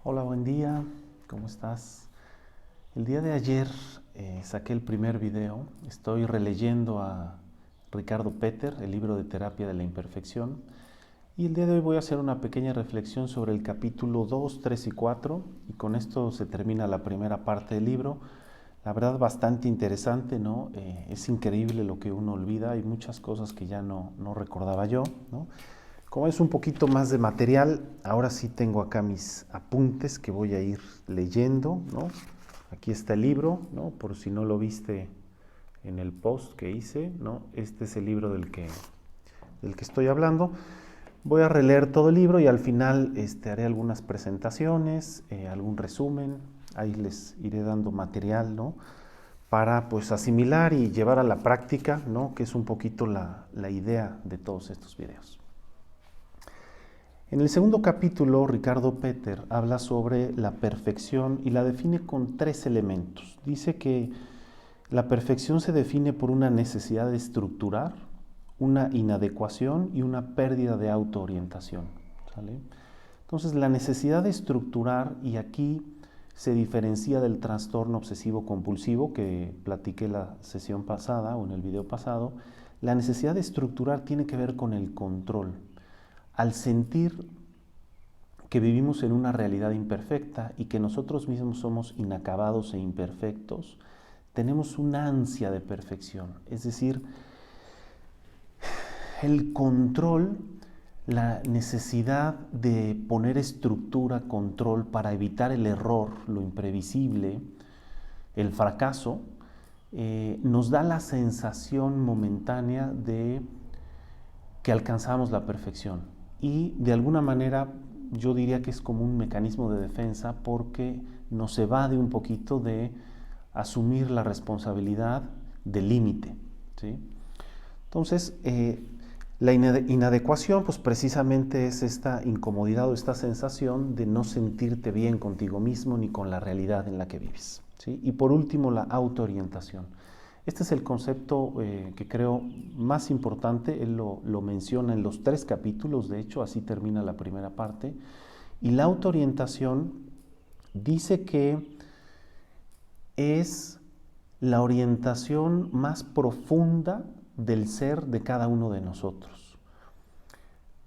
Hola, buen día, ¿cómo estás? El día de ayer saqué el primer video, estoy releyendo a Ricardo Peter, el libro de Terapia de la Imperfección, y el día de hoy voy a hacer una pequeña reflexión sobre el capítulo 2, 3 y 4, y con esto se termina la primera parte del libro. La verdad bastante interesante, ¿no? Es increíble lo que uno olvida, hay muchas cosas que ya no recordaba yo, ¿no? Como es un poquito más de material, ahora sí tengo acá mis apuntes que voy a ir leyendo, ¿no? Aquí está el libro, ¿no? Por si no lo viste en el post que hice, ¿no? Este es el libro del que estoy hablando. Voy a releer todo el libro y al final haré algunas presentaciones, algún resumen, ahí les iré dando material, ¿no? Para pues asimilar y llevar a la práctica, ¿no? Que es un poquito la idea de todos estos videos. En el segundo capítulo, Ricardo Peter habla sobre la perfección y la define con 3 elementos. Dice que la perfección se define por una necesidad de estructurar, una inadecuación y una pérdida de autoorientación. ¿Sale? Entonces, la necesidad de estructurar, y aquí se diferencia del trastorno obsesivo compulsivo que platiqué la sesión pasada o en el video pasado. La necesidad de estructurar tiene que ver con el control. Al sentir que vivimos en una realidad imperfecta y que nosotros mismos somos inacabados e imperfectos, tenemos una ansia de perfección. Es decir, el control, la necesidad de poner estructura, control para evitar el error, lo imprevisible, el fracaso, nos da la sensación momentánea de que alcanzamos la perfección. Y de alguna manera yo diría que es como un mecanismo de defensa porque nos evade un poquito de asumir la responsabilidad del límite, ¿sí? Entonces, la inadecuación pues precisamente es esta incomodidad o esta sensación de no sentirte bien contigo mismo ni con la realidad en la que vives, ¿sí? Y por último, la autoorientación. Este es el concepto que creo más importante. Él lo menciona en los 3 capítulos, de hecho, así termina la primera parte. Y la autoorientación dice que es la orientación más profunda del ser de cada uno de nosotros.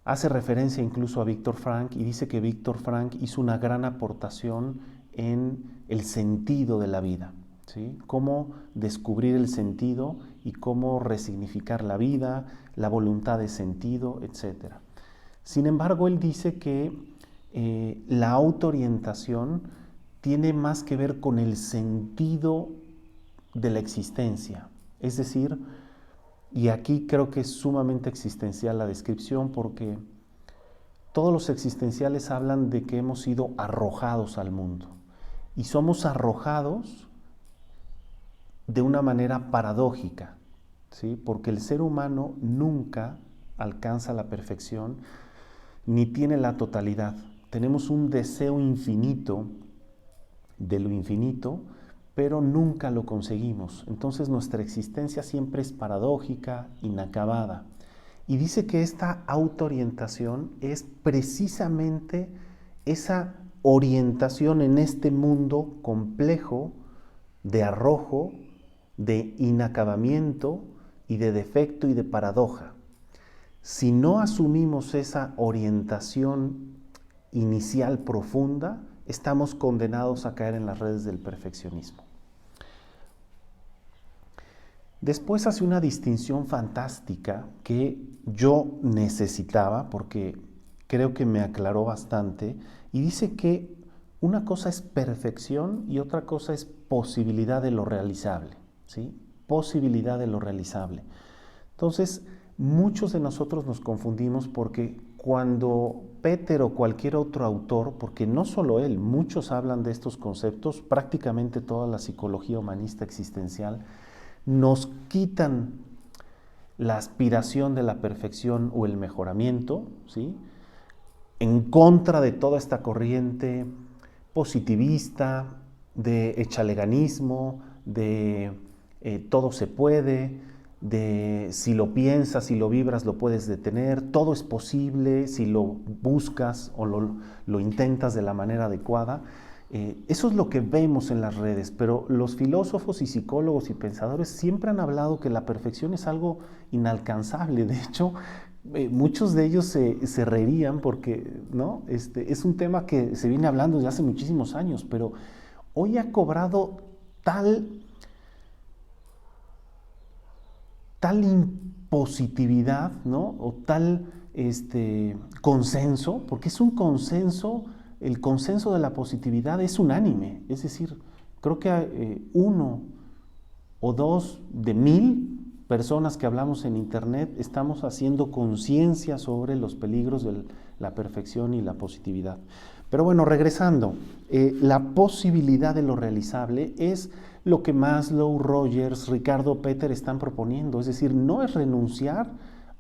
Hace referencia incluso a Víctor Frank y dice que Víctor Frank hizo una gran aportación en el sentido de la vida. ¿Sí? Cómo descubrir el sentido y cómo resignificar la vida, la voluntad de sentido, etc. Sin embargo, él dice que la autoorientación tiene más que ver con el sentido de la existencia. Es decir, y aquí creo que es sumamente existencial la descripción porque todos los existenciales hablan de que hemos sido arrojados al mundo y somos arrojados de una manera paradójica, ¿sí? Porque el ser humano nunca alcanza la perfección ni tiene la totalidad. Tenemos un deseo infinito de lo infinito, pero nunca lo conseguimos. Entonces nuestra existencia siempre es paradójica, inacabada. Y dice que esta autoorientación es precisamente esa orientación en este mundo complejo de arrojo, de inacabamiento y de defecto y de paradoja. Si no asumimos esa orientación inicial profunda, estamos condenados a caer en las redes del perfeccionismo. Después hace una distinción fantástica que yo necesitaba porque creo que me aclaró bastante y dice que una cosa es perfección y otra cosa es posibilidad de lo realizable, ¿sí? Posibilidad de lo realizable. Entonces, muchos de nosotros nos confundimos porque cuando Peter o cualquier otro autor, porque no solo él, muchos hablan de estos conceptos, prácticamente toda la psicología humanista existencial, nos quitan la aspiración de la perfección o el mejoramiento, ¿sí? En contra de toda esta corriente positivista, de echaleganismo, de todo se puede, de si lo piensas, si lo vibras, lo puedes detener, todo es posible si lo buscas o lo intentas de la manera adecuada. Eso es lo que vemos en las redes, pero los filósofos y psicólogos y pensadores siempre han hablado que la perfección es algo inalcanzable. De hecho, muchos de ellos se reirían porque, ¿no? Es un tema que se viene hablando desde hace muchísimos años, pero hoy ha cobrado tal impositividad, ¿no? O tal consenso, porque es un consenso. El consenso de la positividad es unánime, es decir, creo que 1 o 2 de 1000 personas que hablamos en internet estamos haciendo conciencia sobre los peligros de la perfección y la positividad. Pero bueno, regresando, la posibilidad de lo realizable es lo que Maslow, Rogers, Ricardo Peter están proponiendo, es decir, no es renunciar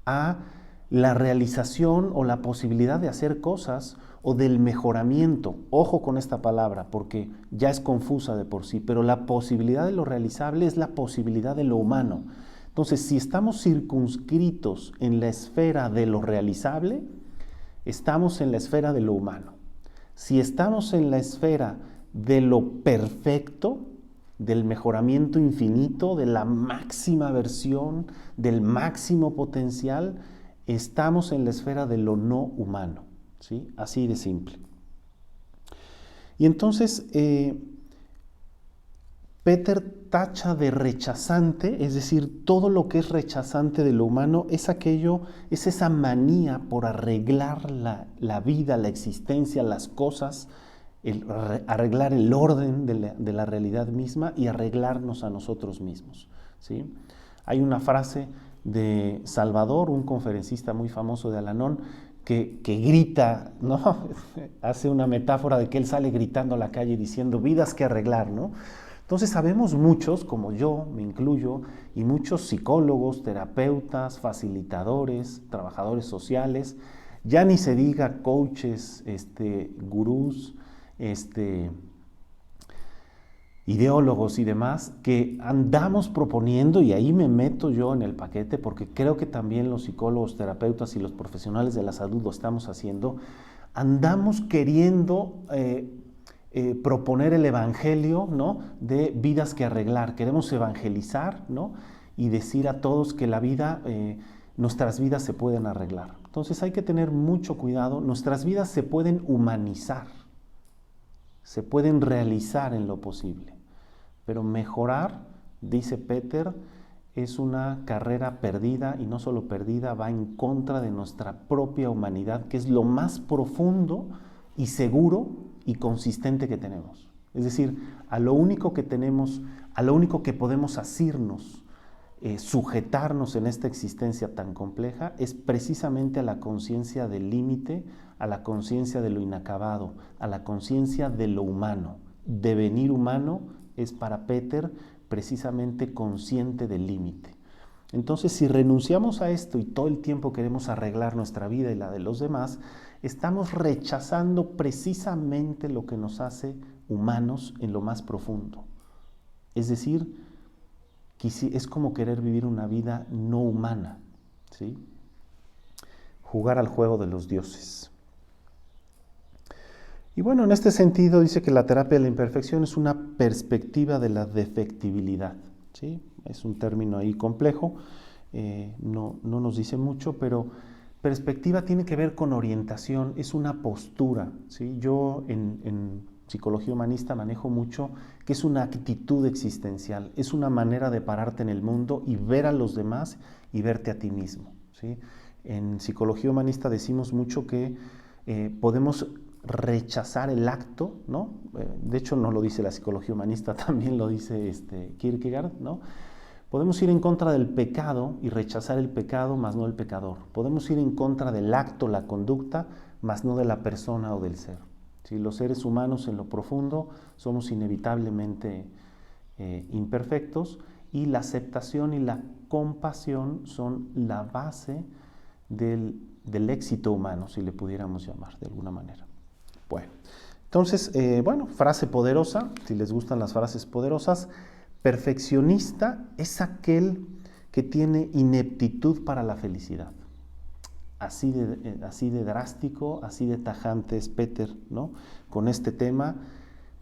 a la realización o la posibilidad de hacer cosas o del mejoramiento. Ojo con esta palabra porque ya es confusa de por sí, pero la posibilidad de lo realizable es la posibilidad de lo humano. Entonces, si estamos circunscritos en la esfera de lo realizable, estamos en la esfera de lo humano. Si estamos en la esfera de lo perfecto, del mejoramiento infinito, de la máxima versión, del máximo potencial, estamos en la esfera de lo no humano, ¿sí? Así de simple. Y entonces, Peter tacha de rechazante, es decir, todo lo que es rechazante de lo humano es esa manía por arreglar la vida, la existencia, las cosas, arreglar el orden de la realidad misma y arreglarnos a nosotros mismos, ¿sí? Hay una frase de Salvador, un conferencista muy famoso de Al-Anon, que grita, ¿no? Hace una metáfora de que él sale gritando a la calle diciendo vidas que arreglar, ¿no? Entonces sabemos muchos, como yo me incluyo, y muchos psicólogos, terapeutas, facilitadores, trabajadores sociales, ya ni se diga coaches, gurús, ideólogos y demás, que andamos proponiendo, y ahí me meto yo en el paquete, porque creo que también los psicólogos, terapeutas y los profesionales de la salud lo estamos haciendo, andamos queriendo proponer el evangelio, ¿no?, de vidas que arreglar. Queremos evangelizar, ¿no?, y decir a todos que la vida, nuestras vidas se pueden arreglar. Entonces hay que tener mucho cuidado. Nuestras vidas se pueden humanizar, se pueden realizar en lo posible, pero mejorar, dice Peter, es una carrera perdida, y no solo perdida, va en contra de nuestra propia humanidad, que es lo más profundo y seguro y consistente que tenemos. Es decir, a lo único que tenemos, a lo único que podemos asirnos, sujetarnos en esta existencia tan compleja, es precisamente a la conciencia del límite, a la conciencia de lo inacabado, a la conciencia de lo humano. Devenir humano es para Peter precisamente consciente del límite. Entonces, si renunciamos a esto y todo el tiempo queremos arreglar nuestra vida y la de los demás, estamos rechazando precisamente lo que nos hace humanos en lo más profundo. Es decir, es como querer vivir una vida no humana, ¿sí? Jugar al juego de los dioses. Y bueno, en este sentido dice que la terapia de la imperfección es una perspectiva de la defectibilidad, ¿sí? Es un término ahí complejo, no nos dice mucho, pero perspectiva tiene que ver con orientación, es una postura, ¿sí? Yo en psicología humanista manejo mucho que es una actitud existencial, es una manera de pararte en el mundo y ver a los demás y verte a ti mismo, ¿sí? En psicología humanista decimos mucho que podemos rechazar el acto, ¿no? De hecho no lo dice la psicología humanista, también lo dice Kierkegaard, ¿no? Podemos ir en contra del pecado y rechazar el pecado, más no el pecador. Podemos ir en contra del acto, la conducta, más no de la persona o del ser. ¿Sí? Los seres humanos en lo profundo somos inevitablemente imperfectos, y la aceptación y la compasión son la base del éxito humano, si le pudiéramos llamar de alguna manera. Bueno, entonces, frase poderosa, si les gustan las frases poderosas. Perfeccionista es aquel que tiene ineptitud para la felicidad. Así de drástico, así de tajante es Peter, ¿no? Con este tema.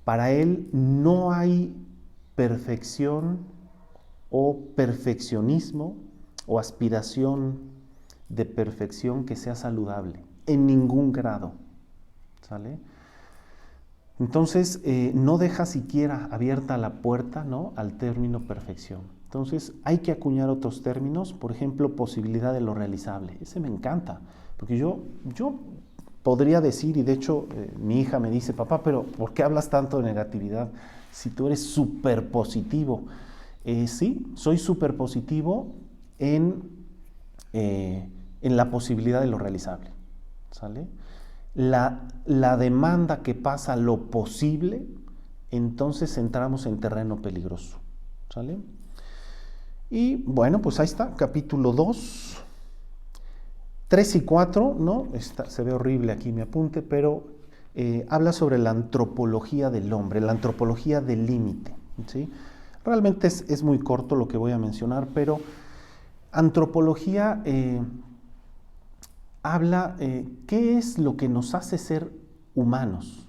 Para él no hay perfección o perfeccionismo o aspiración de perfección que sea saludable, en ningún grado, ¿sale? Entonces, no deja siquiera abierta la puerta, ¿no?, al término perfección. Entonces, hay que acuñar otros términos, por ejemplo, posibilidad de lo realizable. Ese me encanta, porque yo podría decir, y de hecho mi hija me dice, papá, pero ¿por qué hablas tanto de negatividad si tú eres súper positivo? Sí, soy súper positivo en la posibilidad de lo realizable, ¿sale? La demanda que pasa a lo posible, entonces entramos en terreno peligroso, ¿sale? Y bueno, pues ahí está, capítulo 2, 3 y 4, ¿no? Se ve horrible aquí mi apunte, pero habla sobre la antropología del hombre, la antropología del límite, ¿sí? Realmente es muy corto lo que voy a mencionar, pero antropología habla qué es lo que nos hace ser humanos,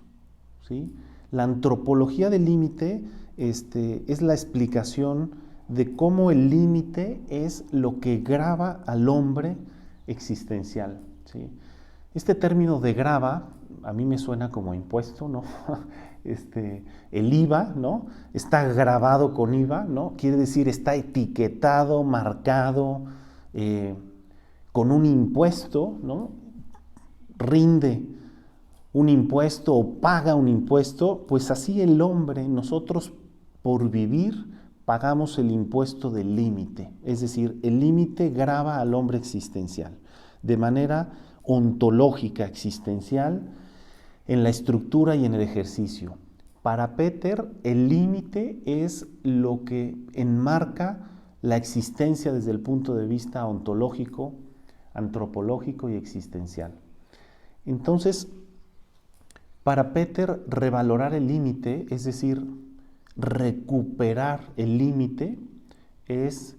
¿sí? La antropología del límite es la explicación de cómo el límite es lo que grava al hombre existencial, ¿sí? Este término de grava a mí me suena como impuesto, ¿no? El IVA, ¿no? Está grabado con IVA, ¿no? Quiere decir está etiquetado, marcado, con un impuesto, ¿no? Rinde un impuesto o paga un impuesto, pues así el hombre, nosotros por vivir pagamos el impuesto del límite, es decir, el límite grava al hombre existencial, de manera ontológica existencial, en la estructura y en el ejercicio. Para Peter, el límite es lo que enmarca la existencia desde el punto de vista ontológico, antropológico y existencial. Entonces, para Peter, revalorar el límite, es decir, recuperar el límite, es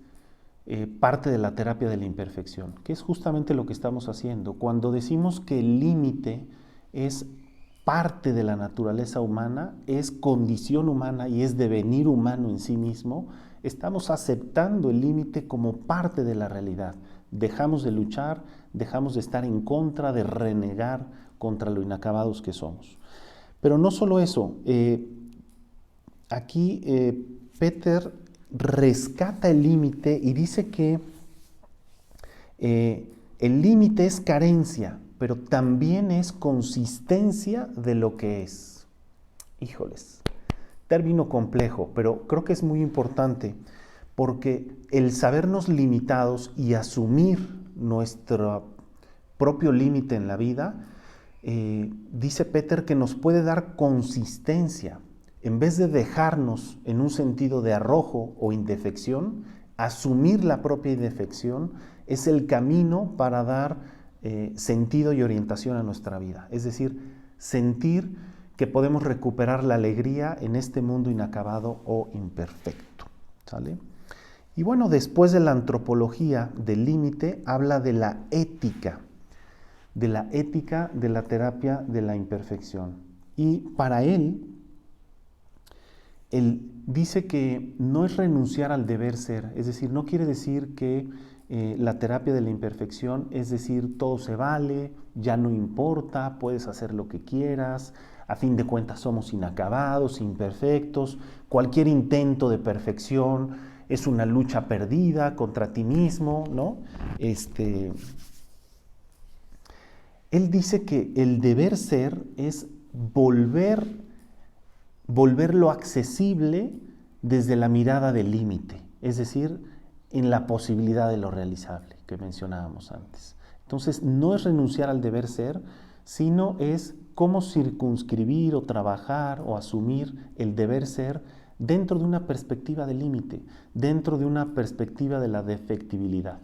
parte de la terapia de la imperfección, que es justamente lo que estamos haciendo. Cuando decimos que el límite es parte de la naturaleza humana, es condición humana y es devenir humano en sí mismo, estamos aceptando el límite como parte de la realidad. Dejamos de luchar, dejamos de estar en contra, de renegar contra lo inacabados que somos. Pero no solo eso, aquí Peter rescata el límite y dice que el límite es carencia, pero también es consistencia de lo que es. Híjoles, término complejo, pero creo que es muy importante porque el sabernos limitados y asumir nuestro propio límite en la vida, dice Peter que nos puede dar consistencia. En vez de dejarnos en un sentido de arrojo o indefección, asumir la propia indefección es el camino para dar sentido y orientación a nuestra vida. Es decir, sentir que podemos recuperar la alegría en este mundo inacabado o imperfecto, ¿sale? Y bueno, después de la antropología del límite, habla de la ética de la terapia de la imperfección. Y para él dice que no es renunciar al deber ser, es decir, no quiere decir que la terapia de la imperfección, es decir, todo se vale, ya no importa, puedes hacer lo que quieras, a fin de cuentas somos inacabados, imperfectos, cualquier intento de perfección es una lucha perdida contra ti mismo, ¿no? Él dice que el deber ser es volverlo accesible desde la mirada del límite, es decir, en la posibilidad de lo realizable que mencionábamos antes. Entonces, no es renunciar al deber ser, sino es cómo circunscribir o trabajar o asumir el deber ser dentro de una perspectiva de límite, dentro de una perspectiva de la defectibilidad.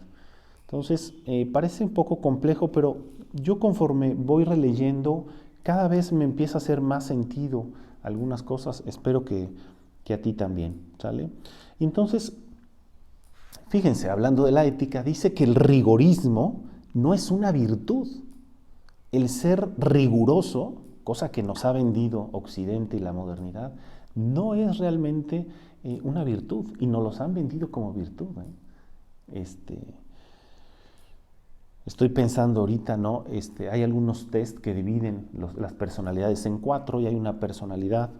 Entonces, parece un poco complejo, pero yo conforme voy releyendo, cada vez me empieza a hacer más sentido algunas cosas, espero que a ti también, ¿sale? Entonces, Fíjense, hablando de la ética, dice que el rigorismo no es una virtud. El ser riguroso, cosa que nos ha vendido Occidente y la modernidad, no es realmente una virtud y nos los han vendido como virtud. Estoy pensando ahorita, ¿no? Hay algunos test que dividen las personalidades en 4 y hay una personalidad,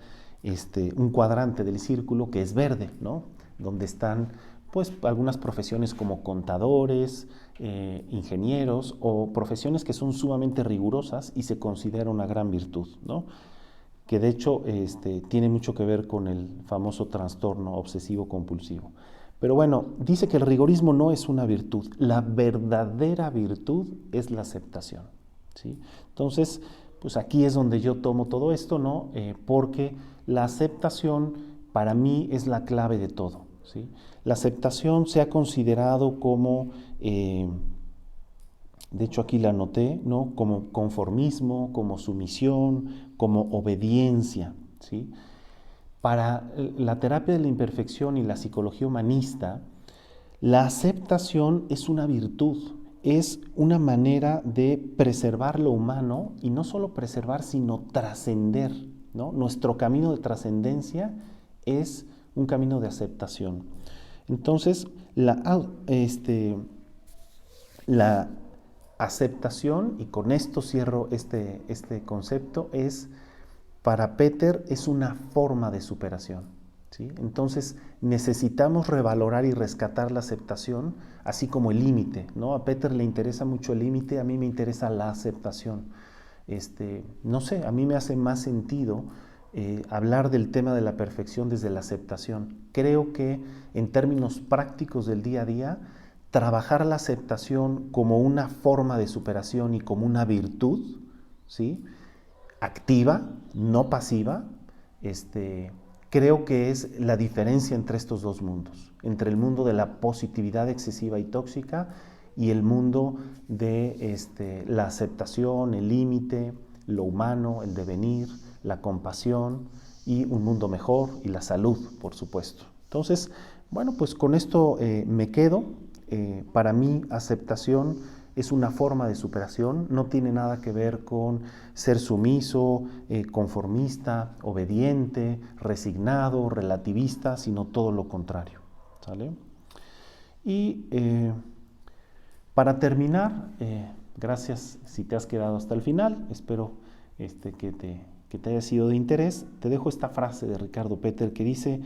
un cuadrante del círculo que es verde, ¿no? Donde están pues algunas profesiones como contadores, ingenieros o profesiones que son sumamente rigurosas y se considera una gran virtud, ¿no? Que de hecho tiene mucho que ver con el famoso trastorno obsesivo compulsivo. Pero bueno, dice que el rigorismo no es una virtud, la verdadera virtud es la aceptación, ¿sí? Entonces, pues aquí es donde yo tomo todo esto, ¿no? Porque la aceptación para mí es la clave de todo, ¿sí? La aceptación se ha considerado como, de hecho aquí la anoté, ¿no? Como conformismo, como sumisión, como obediencia, ¿sí? Para la terapia de la imperfección y la psicología humanista, la aceptación es una virtud, es una manera de preservar lo humano y no solo preservar, sino trascender, ¿no? Nuestro camino de trascendencia es un camino de aceptación. Entonces, la aceptación, y con esto cierro este concepto, para Peter es una forma de superación, ¿sí? Entonces necesitamos revalorar y rescatar la aceptación, así como el límite, ¿no? A Peter le interesa mucho el límite, a mí me interesa la aceptación. No sé, a mí me hace más sentido hablar del tema de la perfección desde la aceptación. Creo que en términos prácticos del día a día, trabajar la aceptación como una forma de superación y como una virtud, ¿sí? Activa, no pasiva, creo que es la diferencia entre estos dos mundos, entre el mundo de la positividad excesiva y tóxica y el mundo de la aceptación, el límite, lo humano, el devenir, la compasión y un mundo mejor y la salud, por supuesto. Entonces, bueno, pues con esto me quedo. Para mí, aceptación es una forma de superación, no tiene nada que ver con ser sumiso, conformista, obediente, resignado, relativista, sino todo lo contrario, ¿sale? Y para terminar, gracias si te has quedado hasta el final, espero que te haya sido de interés. Te dejo esta frase de Ricardo Peter que dice: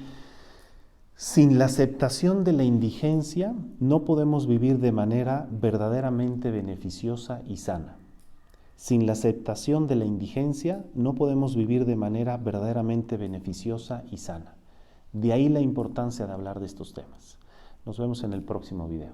sin la aceptación de la indigencia no podemos vivir de manera verdaderamente beneficiosa y sana. Sin la aceptación de la indigencia no podemos vivir de manera verdaderamente beneficiosa y sana. De ahí la importancia de hablar de estos temas. Nos vemos en el próximo video.